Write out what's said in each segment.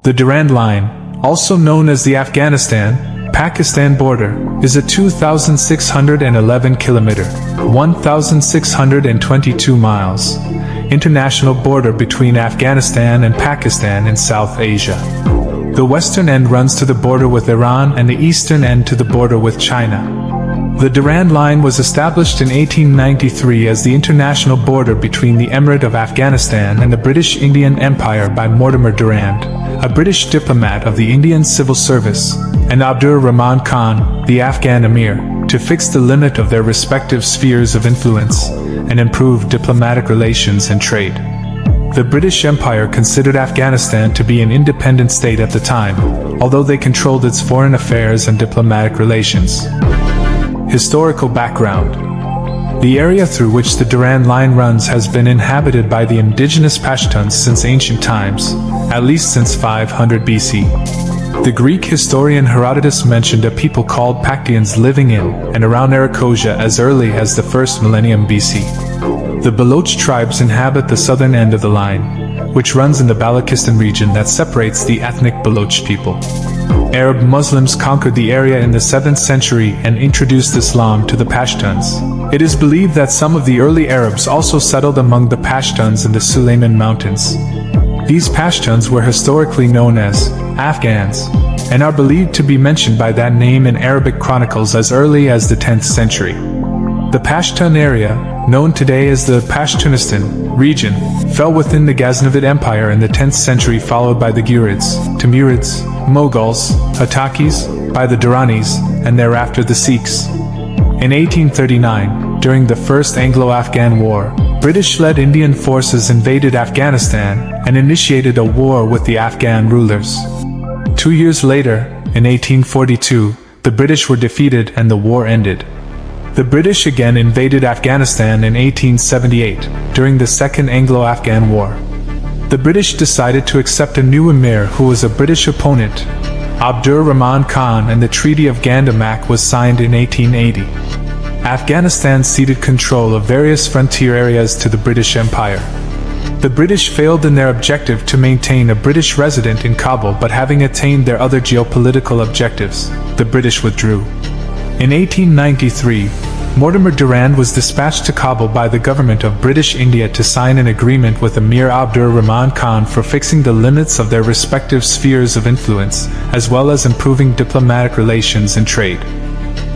The Durand Line, also known as the Afghanistan-Pakistan Border, is a 2,611 kilometer, 1,622 miles, international border between Afghanistan and Pakistan in South Asia. The western end runs to the border with Iran and the eastern end to the border with China. The Durand Line was established in 1893 as the international border between the Emirate of Afghanistan and the British Indian Empire by Mortimer Durand, a British diplomat of the Indian Civil Service, and Abdur Rahman Khan, the Afghan Emir, to fix the limit of their respective spheres of influence and improve diplomatic relations and trade. The British Empire considered Afghanistan to be an independent state at the time, although they controlled its foreign affairs and diplomatic relations. Historical background. The area through which the Durand Line runs has been inhabited by the indigenous Pashtuns since ancient times, at least since 500 BC. The Greek historian Herodotus mentioned a people called Pashtuns living in and around Arachosia as early as the 1st millennium BC. The Baloch tribes inhabit the southern end of the line, which runs in the Balochistan region that separates the ethnic Baloch people. Arab Muslims conquered the area in the 7th century and introduced Islam to the Pashtuns. It is believed that some of the early Arabs also settled among the Pashtuns in the Sulayman Mountains. These Pashtuns were historically known as Afghans, and are believed to be mentioned by that name in Arabic chronicles as early as the 10th century. The Pashtun area, known today as the Pashtunistan region, fell within the Ghaznavid Empire in the 10th century, followed by the Ghurids, Timurids, Mughals, Hotakis, by the Duranis, and thereafter the Sikhs. In 1839, during the First Anglo-Afghan War, British-led Indian forces invaded Afghanistan and initiated a war with the Afghan rulers. 2 years later, in 1842, the British were defeated and the war ended. The British again invaded Afghanistan in 1878, during the Second Anglo-Afghan War. The British decided to accept a new emir who was a British opponent, Abdur Rahman Khan, and the Treaty of Gandamak was signed in 1880. Afghanistan ceded control of various frontier areas to the British Empire. The British failed in their objective to maintain a British resident in Kabul, but having attained their other geopolitical objectives, the British withdrew. In 1893, Mortimer Durand was dispatched to Kabul by the government of British India to sign an agreement with Emir Abdur Rahman Khan for fixing the limits of their respective spheres of influence, as well as improving diplomatic relations and trade.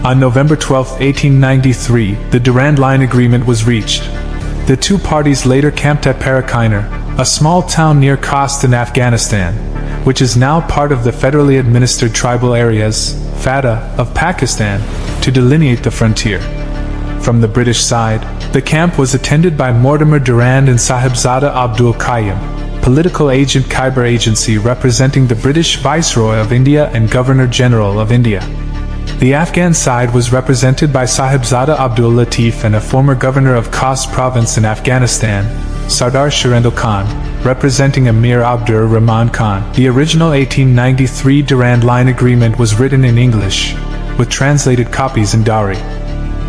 On November 12, 1893, the Durand Line agreement was reached. The two parties later camped at Parakiner, a small town near Khost in Afghanistan, which is now part of the federally administered tribal areas, FATA, of Pakistan, to delineate the frontier. From the British side, the camp was attended by Mortimer Durand and Sahibzada Abdul Qayyum, political agent Khyber Agency representing the British Viceroy of India and Governor-General of India. The Afghan side was represented by Sahibzada Abdul Latif and a former governor of Khost province in Afghanistan, Sardar Shirendra Khan, representing Emir Abdur Rahman Khan. The original 1893 Durand Line agreement was written in English, with translated copies in Dari.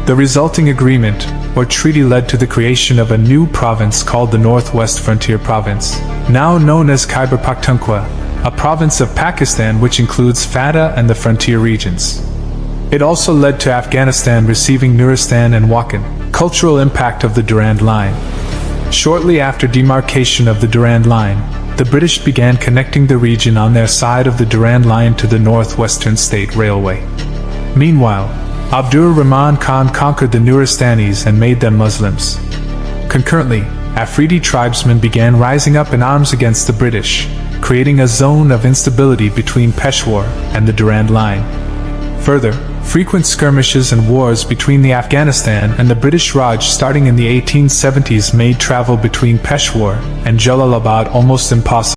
The resulting agreement, or treaty, led to the creation of a new province called the Northwest Frontier Province, now known as Khyber Pakhtunkhwa, a province of Pakistan which includes FATA and the frontier regions. It also led to Afghanistan receiving Nuristan and Wakhan. Cultural impact of the Durand Line. Shortly after demarcation of the Durand Line, the British began connecting the region on their side of the Durand Line to the Northwestern State Railway. Meanwhile, Abdur Rahman Khan conquered the Nuristanis and made them Muslims. Concurrently, Afridi tribesmen began rising up in arms against the British, creating a zone of instability between Peshawar and the Durand Line. Further, frequent skirmishes and wars between the Afghanistan and the British Raj starting in the 1870s made travel between Peshawar and Jalalabad almost impossible.